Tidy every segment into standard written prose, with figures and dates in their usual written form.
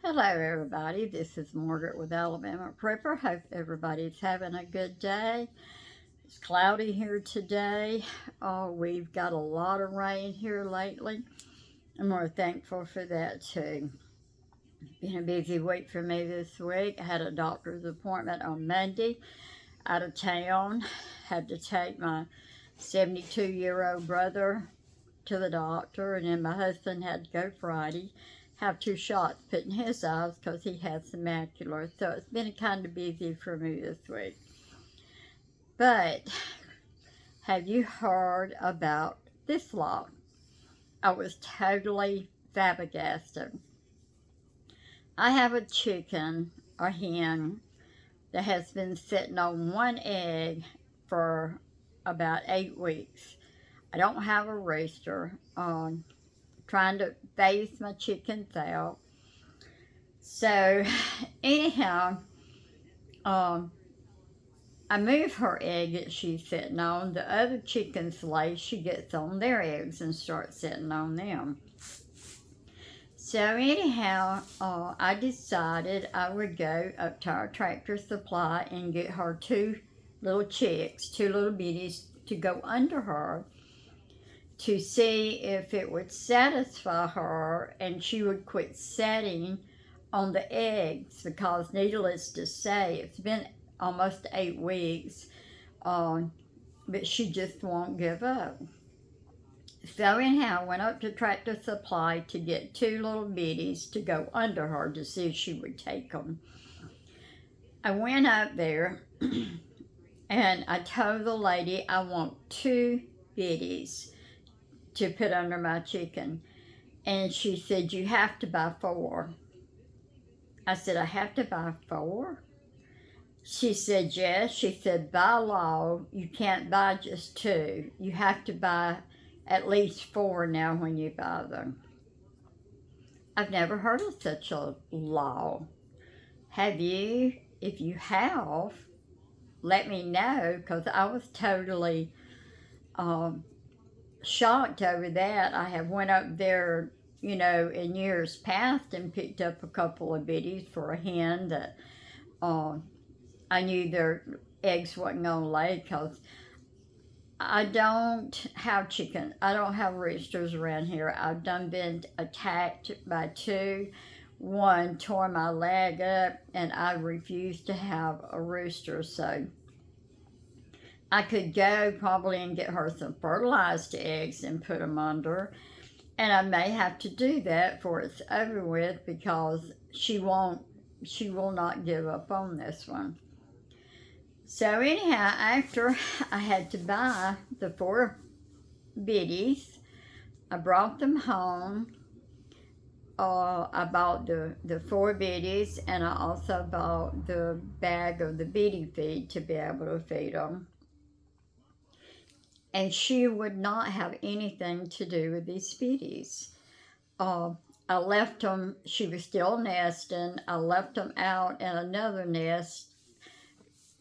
Hello, everybody. This is Margaret with Alabama Prepper. Hope everybody's having a good day. It's cloudy here today. Oh, we've got a lot of rain here lately, and we're thankful for that too. Been a busy week for me this week. I had a doctor's appointment on Monday out of town. Had to take my 72-year-old brother to the doctor, and then my husband had to go Friday, have two shots put in his eyes because he had some macular. So it's been kind of busy for me this week. But have you heard about this law? I was totally flabbergasted. I have a chicken, a hen, that has been sitting on one egg for about 8 weeks. I don't have a rooster. Trying to phase my chickens out. So, anyhow, um, I move her egg that she's sitting on. The other chickens lay, she gets on their eggs and starts sitting on them. So, anyhow, I decided I would go up to our Tractor Supply and get her two little chicks, two little bitties, to go under her to see if it would satisfy her and she would quit setting on the eggs, because needless to say, it's been almost 8 weeks, but she just won't give up. So anyhow, I went up to Tractor Supply to get two little bitties to go under her to see if she would take them. I went up there and I told the lady I want two bitties to put under my chicken. And she said, "You have to buy four." I said, "I have to buy four?" She said, "Yes." She said, "By law, you can't buy just two. You have to buy at least four now when you buy them." I've never heard of such a law. Have you? If you have, let me know, because I was totally um, shocked over that. I have went up there, in years past and picked up a couple of biddies for a hen that I knew their eggs wasn't gonna lay, because I don't have chicken. I don't have roosters around here. I've done been attacked by two. One tore my leg up, and I refused to have a rooster. So I could go probably and get her some fertilized eggs and put them under. And I may have to do that before it's over with, because she will not give up on this one. So anyhow, after I had to buy the four biddies, I brought them home. I bought the four biddies, and I also bought the bag of the biddy feed to be able to feed them. And she would not have anything to do with these biddies. I left them, she was still nesting. I left them out in another nest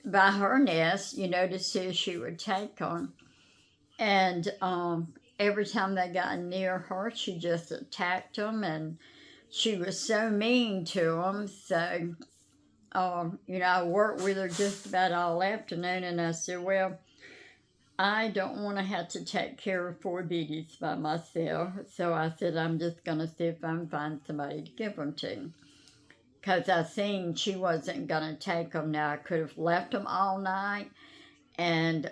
by her nest, to see if she would take them. And every time they got near her, she just attacked them, and she was so mean to them. So, I worked with her just about all afternoon, and I said, "Well, I don't want to have to take care of four biddies by myself." So I said, "I'm just going to see if I can find somebody to give them to." Because I seen she wasn't going to take them. Now, I could have left them all night and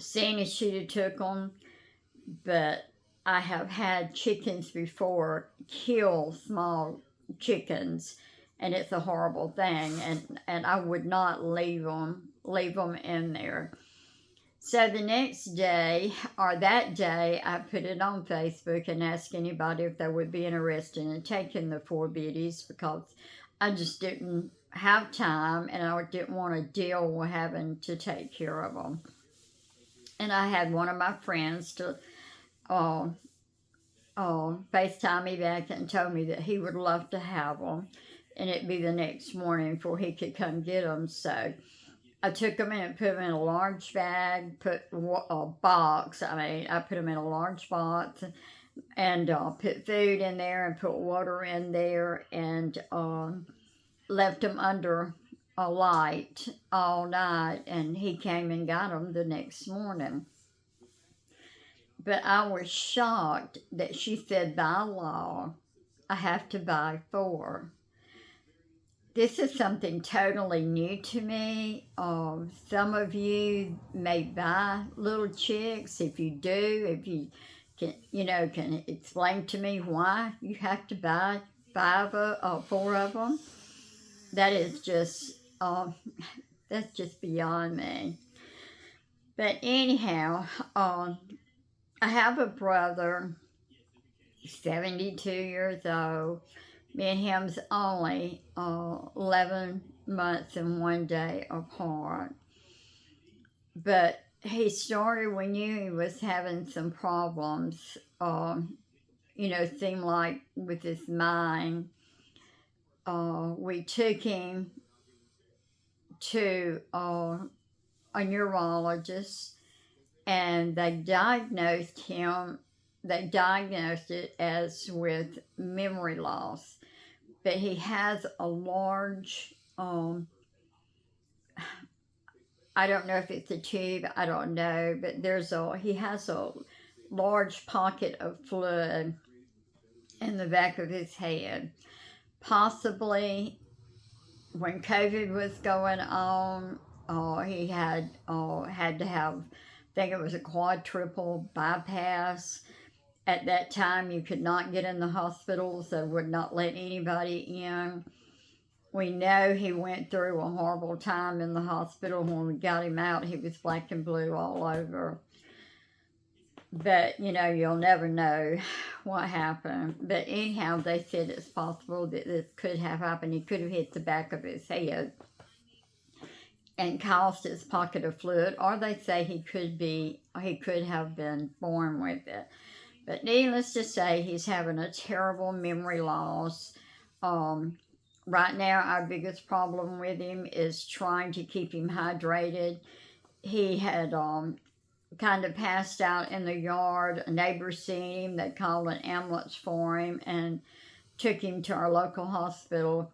seen if she'd have took them. But I have had chickens before kill small chickens, and it's a horrible thing. And I would not leave them in there. So the next day, or that day, I put it on Facebook and asked anybody if they would be interested in taking the four biddies, because I just didn't have time, and I didn't want to deal with having to take care of them. And I had one of my friends to FaceTime me back and told me that he would love to have them, and it'd be the next morning before he could come get them. So I took them in and put them in a large bag, put a box. I put them in a large box, and put food in there and put water in there and left them under a light all night, and he came and got them the next morning. But I was shocked that she said by law I have to buy 4. This is something totally new to me. Some of you may buy little chicks. If you do, if you can explain to me why you have to buy 4 of them. That is just, that's just beyond me. But anyhow, I have a brother, 72 years old. Me and him's only 11 months and 1 day apart. But he started, we knew he was having some problems, seemed like with his mind. We took him to a neurologist, and they diagnosed it as with memory loss. But he has a large, I don't know if it's a tube, I don't know, but he has a large pocket of fluid in the back of his head. Possibly when COVID was going on, he had to have, I think it was a quadruple bypass. At that time, you could not get in the hospitals. They would not let anybody in. We know he went through a horrible time in the hospital. When we got him out, he was black and blue all over. But, you'll never know what happened. But anyhow, they said it's possible that this could have happened. He could have hit the back of his head and caused his pocket of fluid, or they say he could have been born with it. But needless to say, he's having a terrible memory loss. Right now, our biggest problem with him is trying to keep him hydrated. He had kind of passed out in the yard. A neighbor seen him. They called an ambulance for him and took him to our local hospital.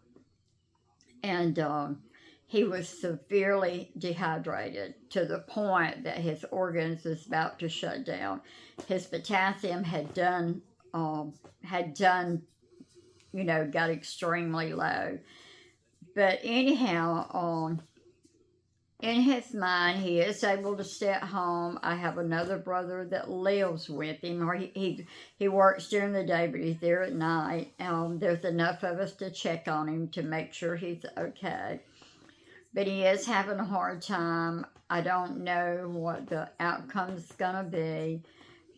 And he was severely dehydrated to the point that his organs was about to shut down. His potassium had got extremely low. But anyhow, in his mind, he is able to stay at home. I have another brother that lives with him, or he works during the day, but he's there at night. There's enough of us to check on him to make sure he's okay. But he is having a hard time. I don't know what the outcome's gonna be.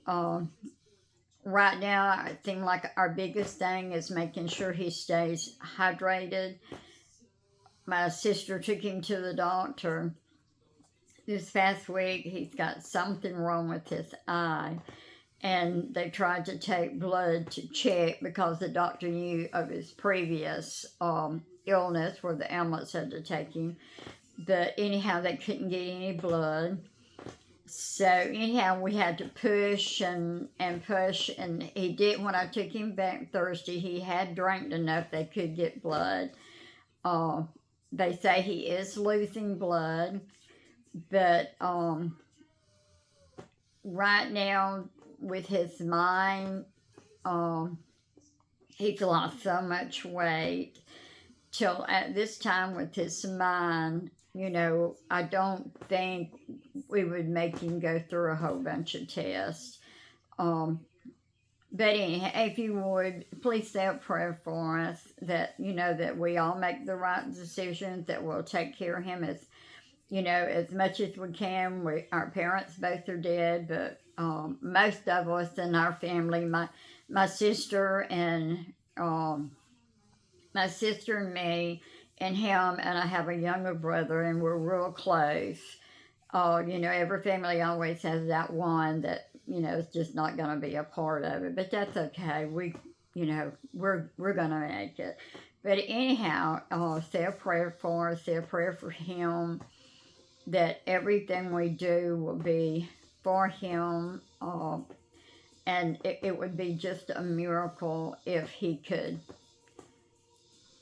Right now, it seems like our biggest thing is making sure he stays hydrated. My sister took him to the doctor this past week. He's got something wrong with his eye. And they tried to take blood to check because the doctor knew of his previous illness where the ambulance had to take him. But anyhow, they couldn't get any blood. So anyhow, we had to push and push, and he did. When I took him back Thursday, he had drank enough they could get blood. They say he is losing blood, but right now with his mind, he's lost so much weight. Till at this time with his mind, I don't think we would make him go through a whole bunch of tests. But anyhow, if you would, please say a prayer for us that, that we all make the right decisions, that we'll take care of him as much as we can. Our parents both are dead, but most of us in our family, my sister and me and him, and I have a younger brother, and we're real close. Every family always has that one that, is just not going to be a part of it, but that's okay. We're going to make it. But anyhow, say a prayer for us, say a prayer for him, that everything we do will be for him. and it would be just a miracle if he could,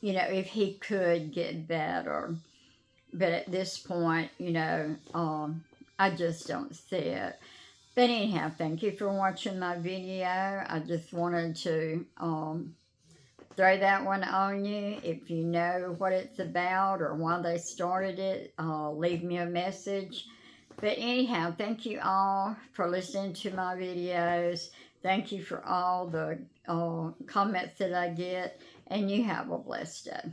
if he could get better. But at this point, I just don't see it. But anyhow, thank you for watching my video. I just wanted to throw that one on you. If you know what it's about or why they started it, leave me a message. But anyhow, thank you all for listening to my videos. Thank you for all the comments that I get. And you have a blessed day.